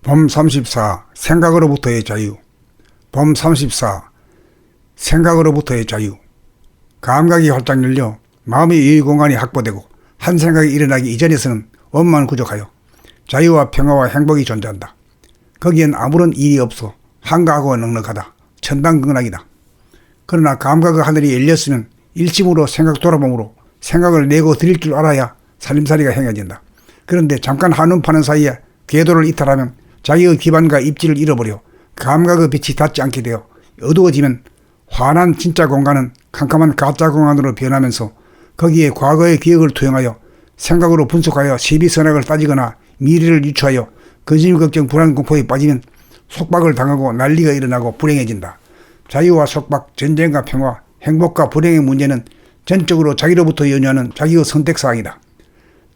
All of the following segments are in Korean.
범 34. 생각으로부터의 자유. 범 34. 생각으로부터의 자유. 감각이 활짝 열려 마음의 유의 공간이 확보되고 한 생각이 일어나기 이전에서는 원만 구족하여 자유와 평화와 행복이 존재한다. 거기엔 아무런 일이 없어 한가하고 넉넉하다. 천당긍락이다. 그러나 감각의 하늘이 열렸으면 일침으로 생각 돌아봄으로 생각을 내고 드릴 줄 알아야 살림살이가 행해진다. 그런데 잠깐 한눈 파는 사이에 궤도를 이탈하면 자기의 기반과 입지를 잃어버려 감각의 빛이 닿지 않게 되어 어두워지면 환한 진짜 공간은 캄캄한 가짜 공간으로 변하면서 거기에 과거의 기억을 투영하여 생각으로 분석하여 시비선악을 따지거나 미래를 유추하여 근심 걱정 불안 공포에 빠지면 속박을 당하고 난리가 일어나고 불행해진다. 자유와 속박, 전쟁과 평화, 행복과 불행의 문제는 전적으로 자기로부터 연유하는 자기의 선택사항이다.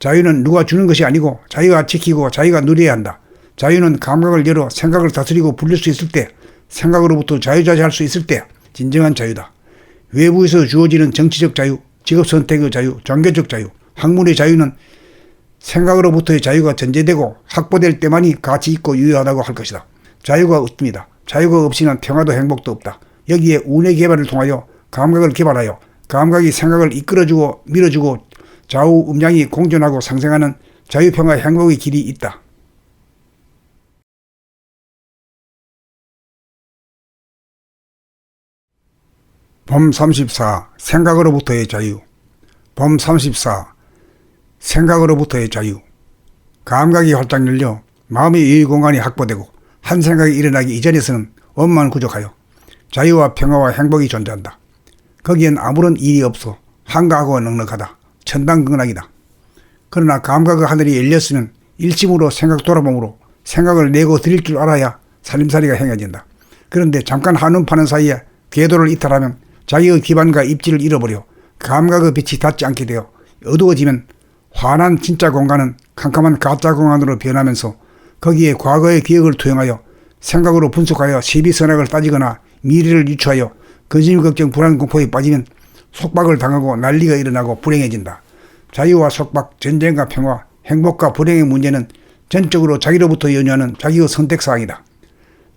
자유는 누가 주는 것이 아니고 자기가 지키고 자기가 누려야 한다. 자유는 감각을 열어 생각을 다스리고 불릴 수 있을 때, 생각으로부터 자유자재할 수 있을 때 진정한 자유다. 외부에서 주어지는 정치적 자유, 직업선택의 자유, 종교적 자유, 학문의 자유는 생각으로부터의 자유가 전제되고 확보될 때만이 가치 있고 유효하다고 할 것이다. 자유가 없습니다. 자유가 없이는 평화도 행복도 없다. 여기에 운의 개발을 통하여 감각을 개발하여 감각이 생각을 이끌어주고 밀어주고 좌우 음양이 공존하고 상생하는 자유평화 행복의 길이 있다. 범 34. 생각으로부터의 자유. 범 34. 생각으로부터의 자유. 감각이 활짝 열려 마음의 유의 공간이 확보되고 한 생각이 일어나기 이전에서는 원만 구족하여 자유와 평화와 행복이 존재한다. 거기엔 아무런 일이 없어 한가하고 넉넉하다. 천당긍락이다. 그러나 감각의 하늘이 열렸으면 일침으로 생각 돌아봄으로 생각을 내고 드릴 줄 알아야 살림살이가 행해진다. 그런데 잠깐 한눈 파는 사이에 궤도를 이탈하면 자기의 기반과 입지를 잃어버려 감각의 빛이 닿지 않게 되어 어두워지면 환한 진짜 공간은 캄캄한 가짜 공간으로 변하면서 거기에 과거의 기억을 투영하여 생각으로 분석하여 시비선악을 따지거나 미래를 유추하여 근심 걱정 불안 공포에 빠지면 속박을 당하고 난리가 일어나고 불행해진다. 자유와 속박, 전쟁과 평화, 행복과 불행의 문제는 전적으로 자기로부터 연유하는 자기의 선택사항이다.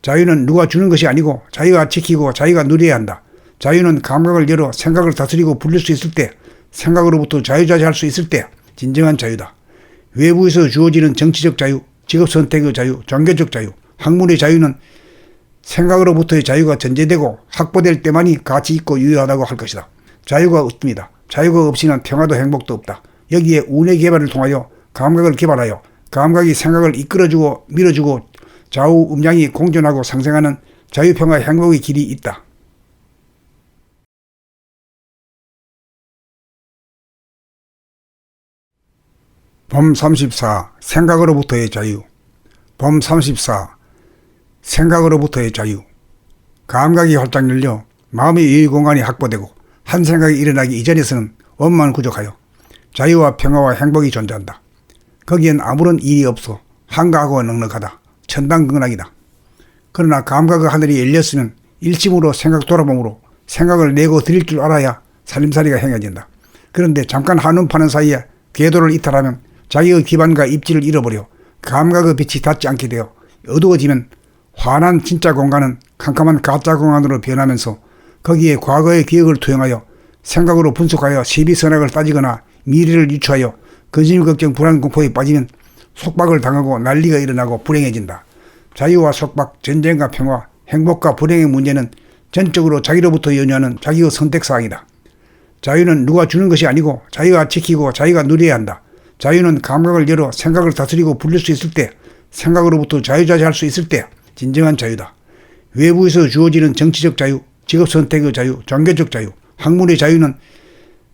자유는 누가 주는 것이 아니고 자기가 지키고 자기가 누려야 한다. 자유는 감각을 열어 생각을 다스리고 불릴 수 있을 때, 생각으로부터 자유자재할 수 있을 때 진정한 자유다. 외부에서 주어지는 정치적 자유, 직업선택의 자유, 종교적 자유, 학문의 자유는 생각으로부터의 자유가 전제되고 확보될 때만이 가치 있고 유효하다고 할 것이다. 자유가 없습니다. 자유가 없이는 평화도 행복도 없다. 여기에 운의 개발을 통하여 감각을 개발하여 감각이 생각을 이끌어주고 밀어주고 좌우 음양이 공존하고 상생하는 자유평화 행복의 길이 있다. 범 34. 생각으로부터의 자유. 범 34. 생각으로부터의 자유. 감각이 활짝 열려 마음의 유의 공간이 확보되고 한 생각이 일어나기 이전에서는 원만 구족하여 자유와 평화와 행복이 존재한다. 거기엔 아무런 일이 없어 한가하고 넉넉하다. 천당긍락이다. 그러나 감각의 하늘이 열렸으면 일침으로 생각 돌아봄으로 생각을 내고 드릴 줄 알아야 살림살이가 행해진다. 그런데 잠깐 한눈 파는 사이에 궤도를 이탈하면 자기의 기반과 입지를 잃어버려 감각의 빛이 닿지 않게 되어 어두워지면 환한 진짜 공간은 캄캄한 가짜 공간으로 변하면서 거기에 과거의 기억을 투영하여 생각으로 분석하여 시비선악을 따지거나 미래를 유추하여 근심 걱정 불안 공포에 빠지면 속박을 당하고 난리가 일어나고 불행해진다. 자유와 속박, 전쟁과 평화, 행복과 불행의 문제는 전적으로 자기로부터 연유하는 자기의 선택사항이다. 자유는 누가 주는 것이 아니고 자기가 지키고 자기가 누려야 한다. 자유는 감각을 열어 생각을 다스리고 불릴 수 있을 때, 생각으로부터 자유자재할 수 있을 때 진정한 자유다. 외부에서 주어지는 정치적 자유, 직업선택의 자유, 종교적 자유, 학문의 자유는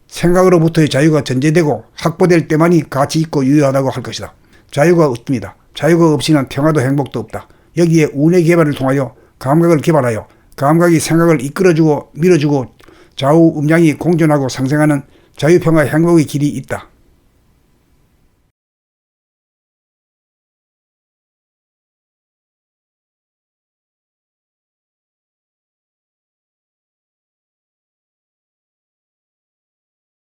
생각으로부터의 자유가 전제되고 확보될 때만이 가치 있고 유효하다고 할 것이다. 자유가 없습니다. 자유가 없이는 평화도 행복도 없다. 여기에 운의 개발을 통하여 감각을 개발하여 감각이 생각을 이끌어주고 밀어주고 좌우 음양이 공존하고 상생하는 자유평화 행복의 길이 있다.